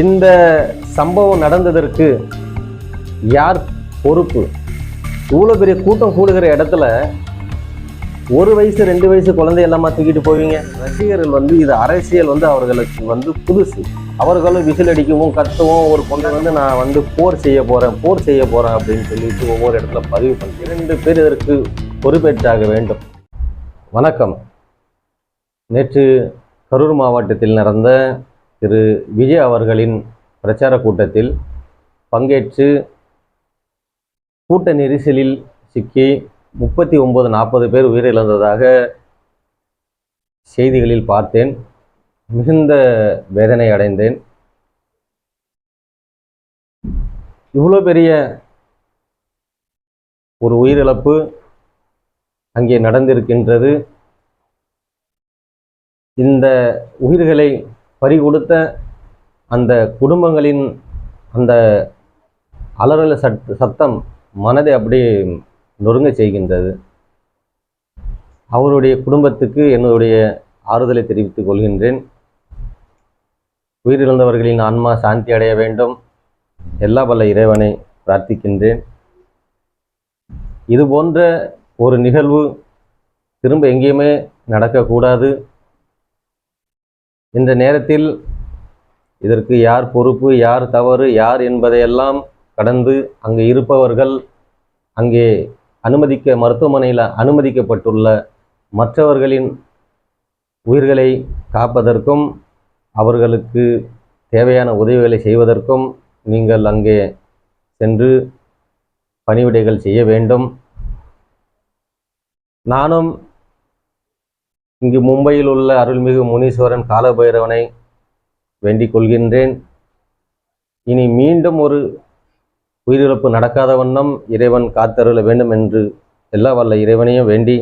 இந்த சம்பவம் நடந்ததற்கு யார் பொறுப்பு? இவ்வளோ பெரிய கூட்டம் கூடுகிற இடத்துல 1 வயசு 2 வயசு குழந்தை எல்லாமா தூக்கிட்டு போவீங்க? ரசிகர்கள் இது அரசியல் அவர்களுக்கு புதுசு. அவர்களும் விசில் அடிக்கவும் கத்தவும் ஒரு பொண்ணை நான் போர் செய்ய போறேன் அப்படின்னு சொல்லிட்டு ஒவ்வொரு இடத்துல பதிவு பண்ணி 2 பேர் இதற்கு பொறுப்பேற்றாக வேண்டும். வணக்கம். நேற்று கரூர் மாவட்டத்தில் நடந்த திரு விஜய் அவர்களின் பிரச்சார கூட்டத்தில் பங்கேற்று கூட்ட நெரிசலில் சிக்கி 39-40 பேர் உயிரிழந்ததாக செய்திகளில் பார்த்தேன். மிகுந்த வேதனை அடைந்தேன். இவ்வளோ பெரிய ஒரு உயிரிழப்பு அங்கே நடந்திருக்கின்றது. இந்த உயிர்களை பறிகொடுத்த அந்த குடும்பங்களின் அந்த அலறல் சத்தம் மனதை அப்படியே நொறுங்க செய்கின்றது. அவருடைய குடும்பத்துக்கு என்னுடைய ஆறுதலை தெரிவித்துக் கொள்கின்றேன். உயிரிழந்தவர்களின் ஆன்மா சாந்தி அடைய வேண்டும். எல்லா வல்ல இறைவனை பிரார்த்திக்கின்றேன். இது போன்ற ஒரு நிகழ்வு திரும்ப எங்கேயுமே நடக்கக்கூடாது. இந்த நேரத்தில் இதற்கு யார் பொறுப்பு, யார் தவறு, யார் என்பதையெல்லாம் கடந்து அங்கு இருப்பவர்கள், அங்கே மருத்துவமனையில் அனுமதிக்கப்பட்டுள்ள மற்றவர்களின் உயிர்களை காப்பதற்கும் அவர்களுக்கு தேவையான உதவிகளை செய்வதற்கும் நீங்கள் அங்கே சென்று பணிவிடைகள் செய்ய வேண்டும். நானும் இங்கு மும்பையில் உள்ள அருள்மிகு முனீஸ்வரன் காலபைரவனை வேண்டிக் கொள்கின்றேன். இனி மீண்டும் ஒரு உயிரிழப்பு நடக்காத வண்ணம் இறைவன் காத்தருள வேண்டும் என்று எல்லா வல்ல இறைவனையும் வேண்டி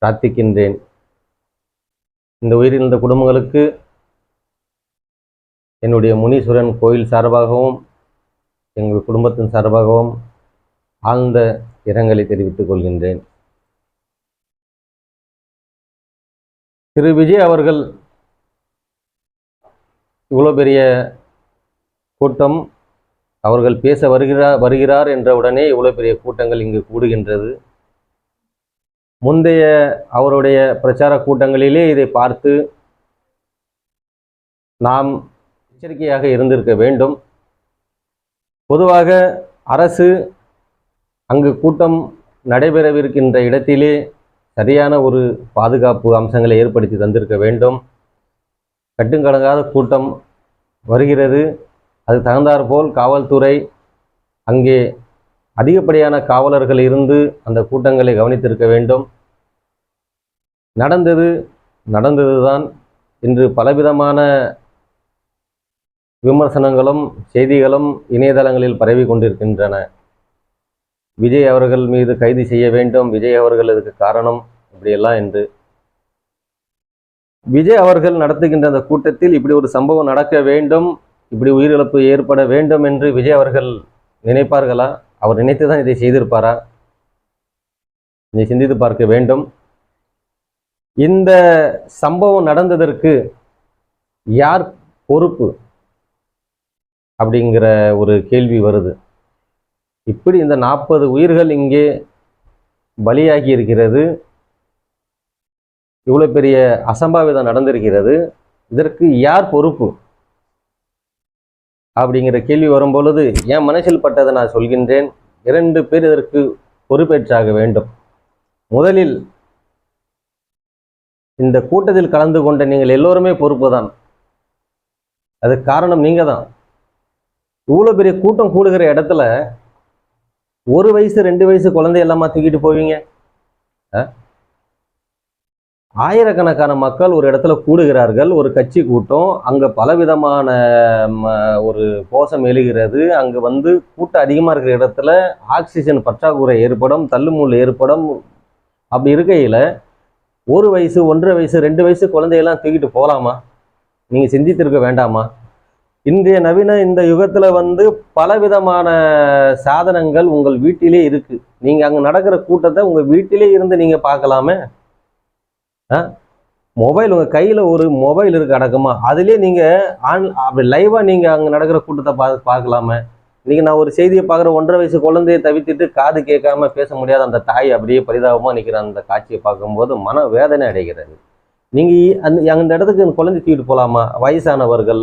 பிரார்த்திக்கின்றேன். இந்த உயிரிழந்த குடும்பங்களுக்கு என்னுடைய முனீஸ்வரன் கோயில் சார்பாகவும் எங்கள் குடும்பத்தின் சார்பாகவும் ஆழ்ந்த இரங்கலை தெரிவித்துக் கொள்கின்றேன். திரு விஜய் அவர்கள் இவ்வளோ பெரிய கூட்டம், அவர்கள் பேச வருகிறார் என்ற உடனே இவ்வளோ பெரிய கூட்டங்கள் இங்கு கூடுகின்றது. முந்தைய அவருடைய பிரச்சார கூட்டங்களிலே இதை பார்த்து நாம் எச்சரிக்கையாக இருந்திருக்க வேண்டும். பொதுவாக அரசு அங்கு கூட்டம் நடைபெறவிருக்கின்ற இடத்திலே சரியான ஒரு பாதுகாப்பு அம்சங்களை ஏற்படுத்தி தந்திருக்க வேண்டும். கட்டுக்கடங்காத கூட்டம் வருகிறது. அது தகுந்தாற்போல் காவல்துறை அங்கே அதிகப்படியான காவலர்கள் இருந்து அந்த கூட்டங்களை கவனித்திருக்க வேண்டும். நடந்ததுதான். இன்று பலவிதமான விமர்சனங்களும் செய்திகளும் இணையதளங்களில் பரவி கொண்டிருக்கின்றன. விஜய் அவர்கள் மீது கைது செய்ய வேண்டும், விஜய் அவர்கள் இதுக்கு காரணம் இப்படியெல்லாம் என்று. விஜய் அவர்கள் நடத்துகின்ற அந்த கூட்டத்தில் இப்படி ஒரு சம்பவம் நடக்க வேண்டும், இப்படி உயிரிழப்பு ஏற்பட வேண்டும் என்று விஜய் அவர்கள் நினைப்பார்களா? அவர் நினைத்துதான் இதை செய்திருப்பாரா? இதை சிந்தித்து பார்க்க வேண்டும். இந்த சம்பவம் நடந்ததற்கு யார் பொறுப்பு அப்படிங்கிற ஒரு கேள்வி வருது. இப்படி இந்த 40 உயிர்கள் இங்கே பலியாகி இருக்கிறது. இவ்வளோ பெரிய அசம்பாவிதம் நடந்திருக்கிறது. இதற்கு யார் பொறுப்பு அப்படிங்கிற கேள்வி வரும்பொழுது என் மனசில் பட்டதை நான் சொல்கின்றேன். 2 பேர் இதற்கு பொறுப்பேற்றாக வேண்டும். முதலில் இந்த கூட்டத்தில் கலந்து கொண்ட நீங்கள் எல்லோருமே பொறுப்பு தான். அதுக்கு காரணம் நீங்க தான். இவ்வளோ பெரிய கூட்டம் கூடுகிற இடத்துல 1 வயசு 2 வயசு குழந்தை எல்லாமா தூக்கிட்டு போவீங்க? ஆயிரக்கணக்கான மக்கள் ஒரு இடத்துல கூடுகிறார்கள். ஒரு கட்சி கூட்டம், அங்கே பலவிதமான ஒரு கோஷம் எழுகிறது. அங்கே கூட்டம் அதிகமாக இருக்கிற இடத்துல ஆக்சிஜன் பற்றாக்குறை ஏற்படும், தள்ளுமுள் ஏற்படும். அப்படி இருக்கையில் 1 வயசு 1.5 வயசு 2 வயசு குழந்தையெல்லாம் தூக்கிட்டு போகலாமா? நீங்கள் சிந்தித்திருக்க வேண்டாமா? இன்றைய நவீன இந்த யுகத்தில் பலவிதமான சாதனங்கள் உங்கள் வீட்டிலே இருக்கு. நீங்கள் அங்கே நடக்கிற கூட்டத்தை உங்கள் வீட்டிலே இருந்து நீங்கள் பார்க்கலாமே. மொபைல் உங்கள் கையில் ஒரு மொபைல் இருக்கு அடக்கமா, அதுலேயே நீங்கள் அப்படி லைவாக நீங்கள் அங்கே நடக்கிற கூட்டத்தை பார்க்கலாமே. இன்னைக்கு நான் ஒரு செய்தியை பார்க்குற 1.5 வயசு குழந்தையை தவிர்த்துட்டு காது கேட்காம பேச முடியாத அந்த தாய் அப்படியே பரிதாபமாக நிற்கிற அந்த காட்சியை பார்க்கும்போது மன வேதனை அடைகிறது. நீங்கள் அந்த இடத்துக்கு அந்த குழந்தை தூக்கிட்டு போகலாமா? வயசானவர்கள்,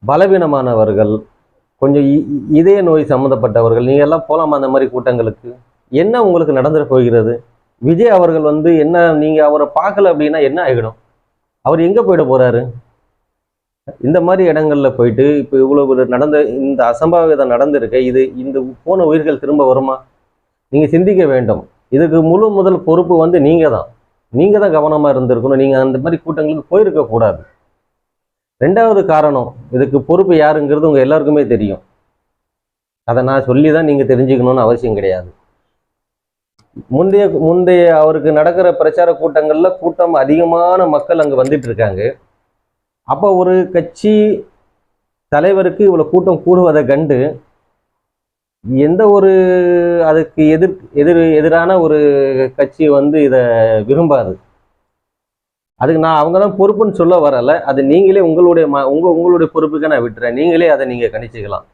பலவீனமானவர்கள், கொஞ்சம் இதய நோய் சம்மந்தப்பட்டவர்கள், நீங்கள் எல்லாம் போகலாமா அந்த மாதிரி கூட்டங்களுக்கு? என்ன உங்களுக்கு நடந்துட போகிறது? விஜய் அவர்கள் என்ன, நீங்கள் அவரை பார்க்கல அப்படின்னா என்ன ஆகிடும்? அவர் எங்கே போயிட போகிறாரு? இந்த மாதிரி இடங்கள்ல போயிட்டு இப்போ இவ்வளவு நடந்த இந்த அசம்பாவிதம் நடந்திருக்க, இந்த போன உயிர்கள் திரும்ப வருமா? நீங்கள் சிந்திக்க வேண்டும். இதுக்கு முதல் பொறுப்பு நீங்கள் தான் கவனமாக இருந்திருக்கணும். நீங்கள் அந்த மாதிரி கூட்டங்களுக்கு போயிருக்க கூடாது. 2வது காரணம், இதுக்கு பொறுப்பு யாருங்கிறது உங்கள் எல்லாருக்குமே தெரியும். அதை நான் சொல்லி தான் நீங்கள் தெரிஞ்சுக்கணும்னு அவசியம் கிடையாது. முந்தைய அவருக்கு நடக்கிற பிரச்சார கூட்டம் அதிகமான மக்கள் அங்கே வந்துட்டு இருக்காங்க. அப்போ ஒரு கட்சி தலைவருக்கு இவ்வளோ கூட்டம் கூடுவதை கண்டு எந்த ஒரு அதுக்கு எதிரான ஒரு கட்சி இதை விரும்பாது. அதுக்கு நான் அவங்க தான் பொறுப்புன்னு சொல்ல வரல. அது நீங்களே உங்களுடைய பொறுப்புக்கு நான் விட்டுறேன். நீங்களே அதை நீங்கள் கணிச்சுக்கலாம்.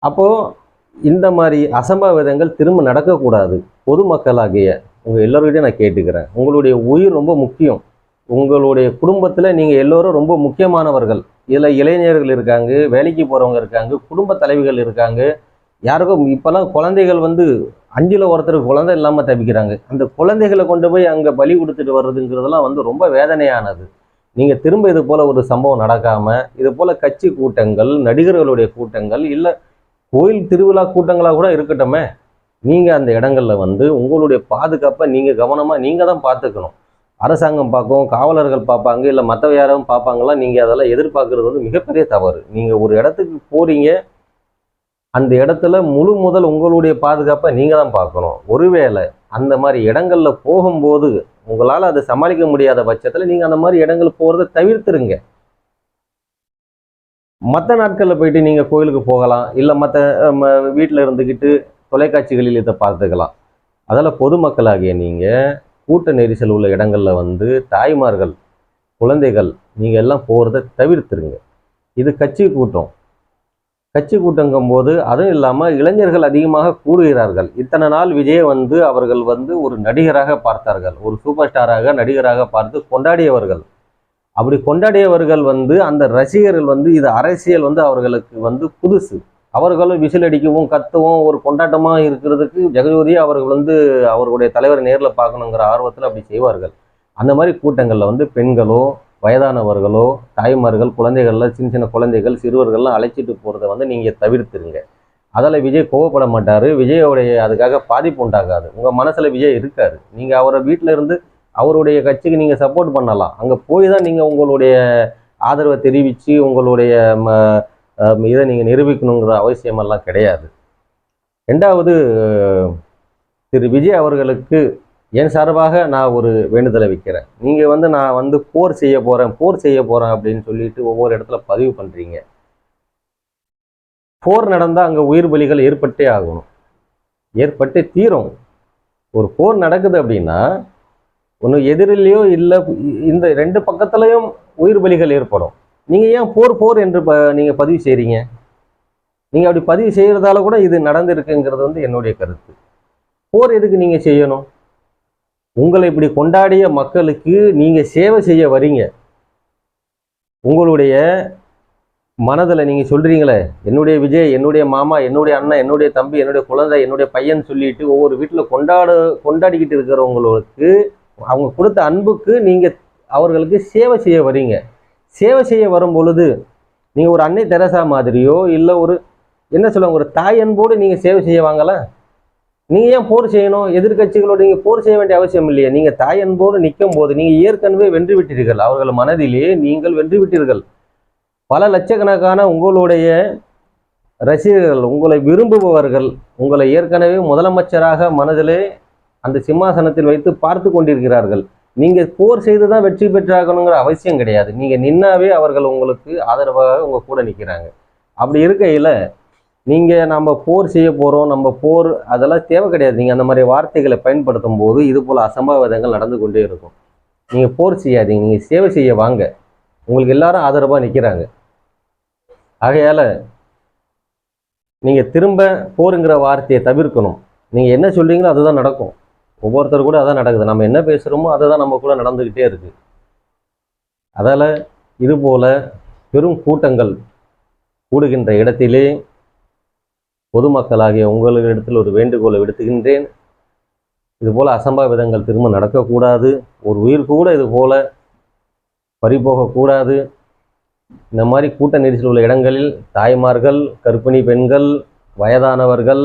அப்போ இந்த மாதிரி அசம்பாவிதங்கள் திரும்ப நடக்கக்கூடாது. பொதுமக்களாகிய உங்கள் எல்லோருக்கிட்டையும் நான் கேட்டுக்கிறேன். உங்களுடைய உயிர் ரொம்ப முக்கியம். உங்களுடைய குடும்பத்தில் நீங்கள் எல்லோரும் ரொம்ப முக்கியமானவர்கள். இதில் இளைஞர்கள் இருக்காங்க, வேலைக்கு போகிறவங்க இருக்காங்க, குடும்ப தலைவிகள் இருக்காங்க. யாருக்கும் இப்போல்லாம் குழந்தைகள் 5ல் ஒருத்தருக்கு குழந்தை இல்லாமல் தவிக்கிறாங்க. அந்த குழந்தைகளை கொண்டு போய் அங்கே பலி கொடுத்துட்டு வர்றதுங்கிறதெல்லாம் ரொம்ப வேதனையானது. நீங்கள் திரும்ப இது போல் ஒரு சம்பவம் நடக்காமல், இது போல் கட்சி கூட்டங்கள், நடிகர்களுடைய கூட்டங்கள், இல்லை கோயில் திருவிழா கூட்டங்களாக கூட இருக்கட்டுமே, நீங்கள் அந்த இடங்களில் உங்களுடைய பாதுகாப்பை நீங்கள் கவனமாக நீங்கள் தான் பார்த்துக்கணும். அரசாங்கம் பார்க்கும், காவலர்கள் பார்ப்பாங்க, இல்லை மற்ற யாரும் பார்ப்பாங்களாம். நீங்கள் அதெல்லாம் எதிர்பார்க்குறது மிகப்பெரிய தவறு. நீங்கள் ஒரு இடத்துக்கு போகிறீங்க, அந்த இடத்துல முதல் உங்களுடைய பாதுகாப்பை நீங்கள் தான் பார்க்கணும். ஒருவேளை அந்த மாதிரி இடங்களில் போகும்போது உங்களால் அதை சமாளிக்க முடியாத பட்சத்தில் நீங்கள் அந்த மாதிரி இடங்களுக்கு போகிறத தவிர்த்துருங்க. மற்ற நாட்களில் போயிட்டு நீங்கள் கோயிலுக்கு போகலாம், இல்லை மற்ற வீட்டில் இருந்துக்கிட்டு தொலைக்காட்சிகளில் இதை பார்த்துக்கலாம். அதில் பொதுமக்களாகிய நீங்கள் கூட்ட நெரிசல் உள்ள இடங்களில் தாய்மார்கள், குழந்தைகள் நீங்கள் எல்லாம் போகிறத தவிர்த்துருங்க. இது கட்சி கூட்டங்கும் போது அதுவும் இல்லாமல் இளைஞர்கள் அதிகமாக கூடுகிறார்கள். இத்தனை நாள் விஜய் அவர்கள் ஒரு நடிகராக பார்த்தார்கள், ஒரு சூப்பர் ஸ்டாராக நடிகராக பார்த்து கொண்டாடியவர்கள். அப்படி கொண்டாடியவர்கள் அந்த ரசிகர்கள் இது அரசியல் அவர்களுக்கு புதுசு. அவர்களும் விசில் அடிக்கவும் கத்தவும் ஒரு கொண்டாட்டமாக இருக்கிறதுக்கு ஜெகஜோதியை அவர்கள் அவர்களுடைய தலைவரை நேரில் பார்க்கணுங்கிற ஆர்வத்தில் அப்படி செய்வார்கள். அந்த மாதிரி கூட்டங்களில் பெண்களோ, வயதானவர்களோ, தாய்மார்கள், குழந்தைகள்லாம், சின்ன குழந்தைகள், சிறுவர்கள்லாம் அழைச்சிட்டு போகிறத நீங்கள் தவிர்த்துருங்க. அதில் விஜய் கோவப்பட மாட்டார். விஜயோடைய அதுக்காக பாதிப்பு உண்டாகாது. உங்கள் மனசில் விஜய் இருக்கார். நீங்கள் அவரை வீட்டில் இருந்து அவருடைய கட்சிக்கு நீங்கள் சப்போர்ட் பண்ணலாம். அங்கே போய் தான் நீங்கள் உங்களுடைய ஆதரவை தெரிவித்து உங்களுடைய இதை நீங்கள் நிரூபிக்கணுங்கிற அவசியமெல்லாம் கிடையாது. 2வது, திரு விஜய் அவர்களுக்கு என் சார்பாக நான் ஒரு வேண்டுதலை வைக்கிறேன். நீங்கள் நான் போர் செய்ய போகிறேன் அப்படின்னு சொல்லிட்டு ஒவ்வொரு இடத்துல பதிவு பண்ணுறீங்க. போர் நடந்தால் அங்கே உயிர் பலிகள் ஏற்பட்டே ஆகணும், ஏற்பட்டே தீரும். ஒரு போர் நடக்குது அப்படின்னா ஒன்று எதிரிலேயோ இல்லை இந்த 2 பக்கத்துலையும் உயிர் பலிகள் ஏற்படும். நீங்கள் ஏன் போர் என்று நீங்கள் பதிவு செய்கிறீங்க? நீங்கள் அப்படி பதிவு செய்கிறதால கூட இது நடந்திருக்குங்கிறது என்னுடைய கருத்து. போர் எதுக்கு நீங்கள் செய்யணும்? உங்களை இப்படி கொண்டாடிய மக்களுக்கு நீங்கள் சேவை செய்ய வரீங்க. உங்களுடைய மனதில் நீங்கள் சொல்கிறீங்களே, என்னுடைய விஜய், என்னுடைய மாமா, என்னுடைய அண்ணன், என்னுடைய தம்பி, என்னுடைய குழந்தை, என்னுடைய பையன் சொல்லிட்டு ஒவ்வொரு வீட்டில் கொண்டாடிக்கிட்டு இருக்கிறவங்களுக்கு அவங்க கொடுத்த அன்புக்கு நீங்கள் அவர்களுக்கு சேவை செய்ய வரீங்க. சேவை செய்ய வரும் பொழுது நீங்கள் ஒரு அன்னை தெரசா மாதிரியோ இல்லை ஒரு ஒரு தாய் அன்போடு நீங்கள் சேவை செய்ய வாங்கலாம். நீங்கள் ஏன் போர் செய்யணும்? எதிர்கட்சிகளோடு நீங்கள் போர் செய்ய வேண்டிய அவசியம் இல்லையே. நீங்கள் தாய் அன்போடு நிற்கும் போது நீங்கள் ஏற்கனவே வென்று விட்டீர்கள். அவர்கள் மனதிலே நீங்கள் வென்று விட்டீர்கள். பல லட்சக்கணக்கான உங்களுடைய ரசிகர்கள், உங்களை விரும்புபவர்கள் உங்களை ஏற்கனவே முதலமைச்சராக மனதிலே அந்த சிம்மாசனத்தில் வைத்து பார்த்து கொண்டிருக்கிறார்கள். நீங்கள் போர் செய்து தான் வெற்றி பெற்றாகணுங்கிற அவசியம் கிடையாது. நீங்கள் நின்னாவே அவர்கள் உங்களுக்கு ஆதரவாக உங்கள் கூட நிற்கிறாங்க. அப்படி இருக்கையில் நீங்கள் நம்ம போர் செய்ய போகிறோம், நம்ம போர் அதெல்லாம் தேவை கிடையாது. நீங்கள் அந்த மாதிரி வார்த்தைகளை பயன்படுத்தும் போது இது போல் அசம்பாவிதங்கள் நடந்து கொண்டே இருக்கும். நீங்கள் போர் செய்யாதீங்க, நீங்கள் சேவை செய்ய வாங்க. உங்களுக்கு எல்லாரும் ஆதரவாக நிற்கிறாங்க. ஆகையால் நீங்கள் திரும்ப போருங்கிற வார்த்தையை தவிர்க்கணும். நீங்கள் என்ன சொல்கிறீங்களோ அதுதான் நடக்கும். ஒவ்வொருத்தர் கூட அதான் நடக்குது. நம்ம என்ன பேசுகிறோமோ அதை தான் நம்ம கூட நடந்துக்கிட்டே இருக்குது. அதால் இதுபோல் பெரும் கூட்டங்கள் கூடுகின்ற இடத்திலே பொதுமக்களாகிய உங்களிடத்தில் ஒரு வேண்டுகோளை விடுத்துகின்றேன். இதுபோல் அசம்பாவிதங்கள் திரும்ப நடக்கக்கூடாது. ஒரு உயிர் கூட இது போல் பறிபோகக்கூடாது. இந்த மாதிரி கூட்ட நெரிசல் உள்ள இடங்களில் தாய்மார்கள், கர்ப்பிணி பெண்கள், வயதானவர்கள்,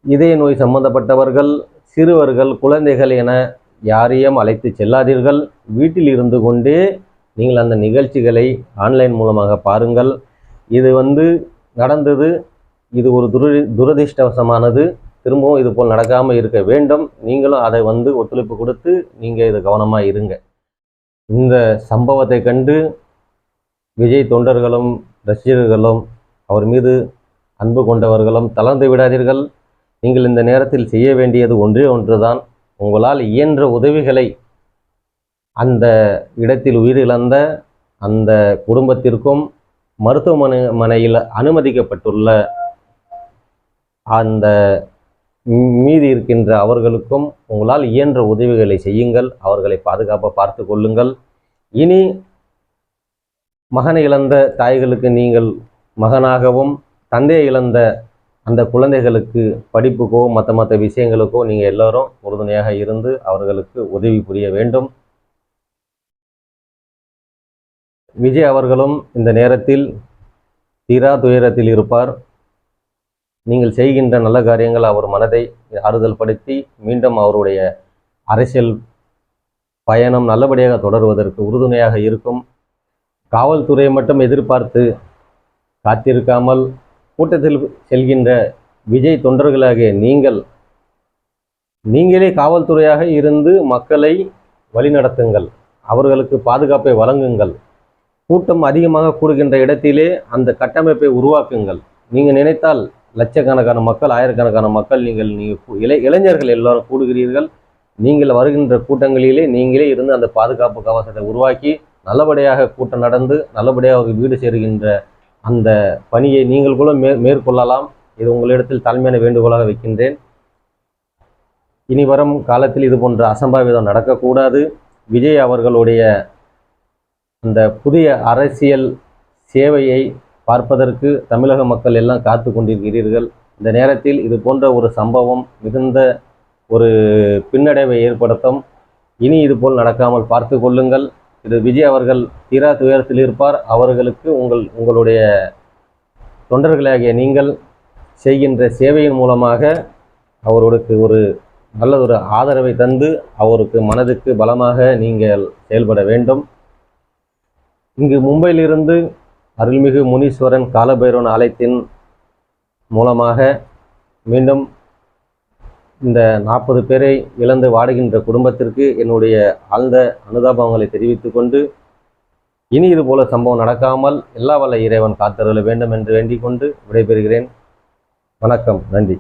இதய நோய் சம்பந்தப்பட்டவர்கள், சிறுவர்கள், குழந்தைகள் என யாரையும் அழைத்து செல்லாதீர்கள். வீட்டில் இருந்து கொண்டே நீங்கள் அந்த நிகழ்ச்சிகளை ஆன்லைன் மூலமாக பாருங்கள். இது நடந்தது, இது ஒரு துரதிர்ஷ்டவசமானது. திரும்பவும் இது போல் நடக்காமல் இருக்க வேண்டும். நீங்களும் அதை ஒத்துழைப்பு கொடுத்து நீங்கள் இது கவனமாக இருங்க. இந்த சம்பவத்தை கண்டு விஜய் தொண்டர்களும் ரசிகர்களும் அவர் மீது அன்பு கொண்டவர்களும் தளர்ந்து விடாதீர்கள். நீங்கள் இந்த நேரத்தில் செய்ய வேண்டியது ஒன்றே ஒன்றுதான். உங்களால் இயன்ற உதவிகளை அந்த இடத்தில் உயிரிழந்த அந்த குடும்பத்திற்கும் மருத்துவமனையில் அனுமதிக்கப்பட்டுள்ள அந்த மீதி இருக்கின்ற அவர்களுக்கும் உங்களால் இயன்ற உதவிகளை செய்யுங்கள். அவர்களை பாதுகாப்பாக பார்த்து கொள்ளுங்கள். இனி மகனை இழந்த தாய்களுக்கு நீங்கள் மகனாகவும், தந்தையை இழந்த அந்த குழந்தைகளுக்கு படிப்புக்கோ மற்ற விஷயங்களுக்கோ நீங்கள் எல்லோரும் உறுதுணையாக இருந்து அவர்களுக்கு உதவி புரிய வேண்டும். விஜய் அவர்களும் இந்த நேரத்தில் தீரா துயரத்தில் இருப்பார். நீங்கள் செய்கின்ற நல்ல காரியங்கள் அவர் மனதை ஆறுதல் படுத்தி மீண்டும் அவருடைய அரசியல் பயணம் நல்லபடியாக தொடர்வதற்கு உறுதுணையாக இருக்கும். காவல்துறையை மட்டும் எதிர்பார்த்து காத்திருக்காமல் கூட்டத்தில் செல்கின்ற விஜய் தொண்டர்களாகிய நீங்களே காவல்துறையாக இருந்து மக்களை வழிநடத்துங்கள். அவர்களுக்கு பாதுகாப்பை வழங்குங்கள். கூட்டம் அதிகமாக கூடுகின்ற இடத்திலே அந்த கட்டமைப்பை உருவாக்குங்கள். நீங்கள் நினைத்தால் லட்சக்கணக்கான மக்கள், ஆயிரக்கணக்கான மக்கள், நீங்கள் இளைஞர்கள் எல்லாரும் கூடுகிறீர்கள். நீங்கள் வருகின்ற கூட்டங்களிலே நீங்களே இருந்து அந்த பாதுகாப்பு கவசத்தை உருவாக்கி நல்லபடியாக கூட்டம் நடந்து நல்லபடியாக வீடு சேருகின்ற அந்த பணியை நீங்கள் கூட மேற்கொள்ளலாம். இது உங்களிடத்தில் தலைமையான வேண்டுகோளாக வைக்கின்றேன். இனி வரும் காலத்தில் இது போன்ற அசம்பாவிதம் நடக்கக்கூடாது. விஜய் அவர்களுடைய அந்த புதிய அரசியல் சேவையை பார்ப்பதற்கு தமிழக மக்கள் எல்லாம் காத்து கொண்டிருக்கிறீர்கள். இந்த நேரத்தில் இது போன்ற ஒரு சம்பவம் மிகுந்த ஒரு பின்னடைவை ஏற்படுத்தும். இனி இதுபோல் நடக்காமல் பார்த்து கொள்ளுங்கள். இது விஜய் அவர்கள் தீரா துயரத்தில் இருப்பார். அவர்களுக்கு உங்களுடைய தொண்டர்களாகிய நீங்கள் செய்கின்ற சேவையின் மூலமாக அவருக்கு ஒரு நல்லதொரு ஆதரவை தந்து அவருக்கு மனதுக்கு பலமாக நீங்கள் செயல்பட வேண்டும். இங்கு மும்பையிலிருந்து அருள்மிகு முனீஸ்வரன் காலபைரவன் ஆலயத்தின் மூலமாக மீண்டும் இந்த 40 பேரை இழந்து வாடுகின்ற குடும்பத்திற்கு என்னுடைய ஆழ்ந்த அனுதாபங்களை தெரிவித்துக் கொண்டு, இனி இதுபோல சம்பவம் நடக்காமல் எல்லா வல்ல இறைவன் காத்தருள வேண்டும் என்று வேண்டிக் கொண்டு விடைபெறுகிறேன். வணக்கம். நன்றி.